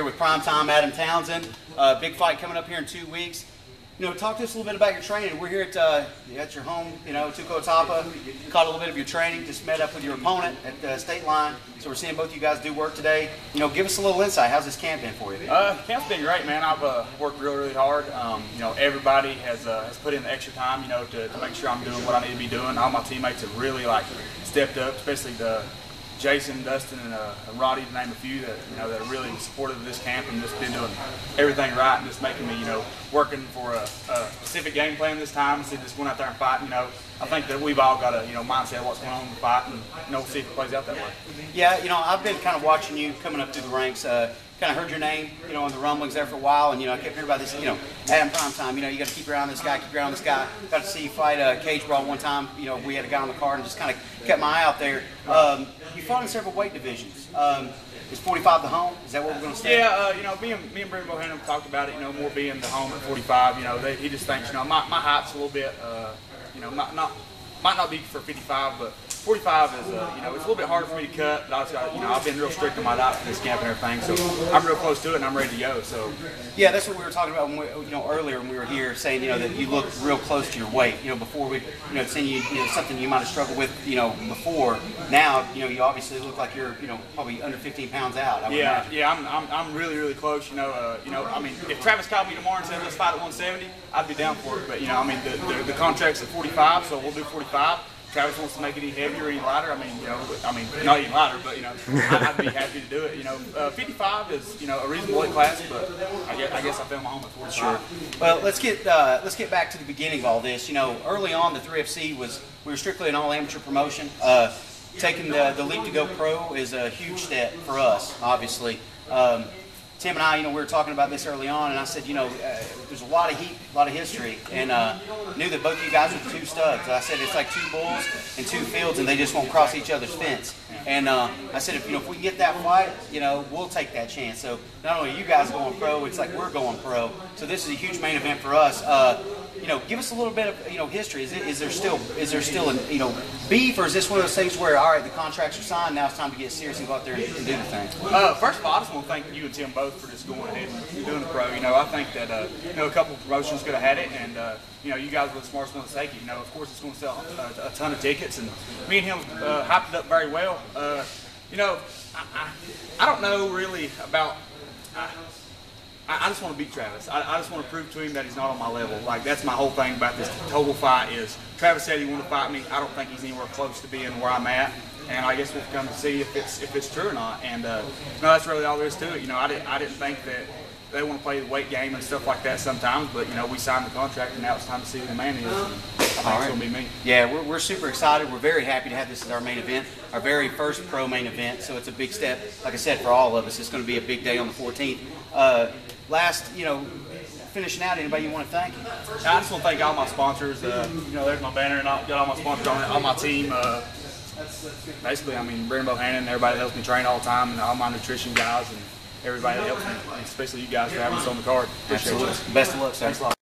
with Primetime Adam Townsend. Big fight coming up here in 2 weeks. Talk to us a little bit about your training. We're here at your home, Tuco Tapa. Caught a little bit of your training, just met up with your opponent at the state line. So we're seeing both you guys do work today. Give us a little insight. How's this camp been for you? Camp's been great, man. I've worked really hard. Everybody has put in the extra time, to make sure I'm doing what I need to be doing. All my teammates have really stepped up, especially Jason, Dustin, and Roddy, to name a few that that are really supportive of this camp and just been doing everything right and just making me working for a specific game plan this time instead of just going out there and fighting. I think that we've all got a mindset of what's going on in the fight, and we'll see if it plays out that way. Yeah, I've been kind of watching you coming up through the ranks. Kind of heard your name, on the rumblings there for a while, and I kept hearing about this, Adam Primetime. You got to keep your eye on this guy, keep your eye on this guy. Got to see you fight Cage Brawl one time. We had a guy on the card and just kind of kept my eye out there. You fought in several weight divisions. Is 45 the home? Is that what we're going to say? Yeah, me and Brandon Bohannon talked about it. More being the home at 45. He just thinks, my height's a little bit, might not be for 55, but 45 is, it's a little bit harder for me to cut. But I've been real strict on my diet for this camp and everything, so I'm real close to it and I'm ready to go. So yeah, that's what we were talking about when earlier when we were here, saying that you look real close to your weight. Before we seen you, something you might have struggled with before. Now you obviously look like you're probably under 15 pounds out. I'm really close. If Travis called me tomorrow and said let's fight at 170, I'd be down for it. But the contract's at 45, so we'll do 45. Travis wants to make it any heavier or any lighter. Not any lighter, but I'd be happy to do it. 55 is a reasonable weight class, but I guess I found my home at 45. Sure. Well, let's get back to the beginning of all this. Early on, the 3FC we were strictly an all amateur promotion. Taking the leap to go pro is a huge step for us, obviously. Tim and I, we were talking about this early on, and I said, there's a lot of heat, a lot of history, and knew that both of you guys were two studs. I said it's like two bulls and two fields, and they just won't cross each other's fence. And I said, if we can get that fight, we'll take that chance. So not only are you guys going pro, it's like we're going pro. So this is a huge main event for us. Give us a little bit of history. Is there still beef, or is this one of those things where all right, the contracts are signed, now it's time to get serious and go out there and do the thing? First of all, I just want to thank you and Tim both for just going ahead and doing the pro. I think that a couple of promotions could have had it, and you guys were the smartest ones to take it. Of course, it's going to sell a ton of tickets, and me and him hyped it up very well. I don't know really about. I just want to beat Travis. I just want to prove to him that he's not on my level. That's my whole thing about this total fight is Travis said he wanted to fight me. I don't think he's anywhere close to being where I'm at, and I guess we'll come to see if it's true or not. And no, that's really all there is to it. I didn't think that they want to play the weight game and stuff like that sometimes, but we signed the contract, and now it's time to see who the man is. And I think it's going to be me. Yeah, we're super excited. We're very happy to have this as our main event, our very first pro main event. So it's a big step, like I said, for all of us. It's going to be a big day on the 14th. Last, finishing out, anybody you want to thank? I just want to thank all my sponsors. There's my banner, and I got all my sponsors on it, all my team. Basically, Brandon Bohannon, everybody that helps me train all the time, and all my nutrition guys, and everybody that helps me, especially you guys for having us on the card. Absolutely. Best of luck, sir. Thanks a lot.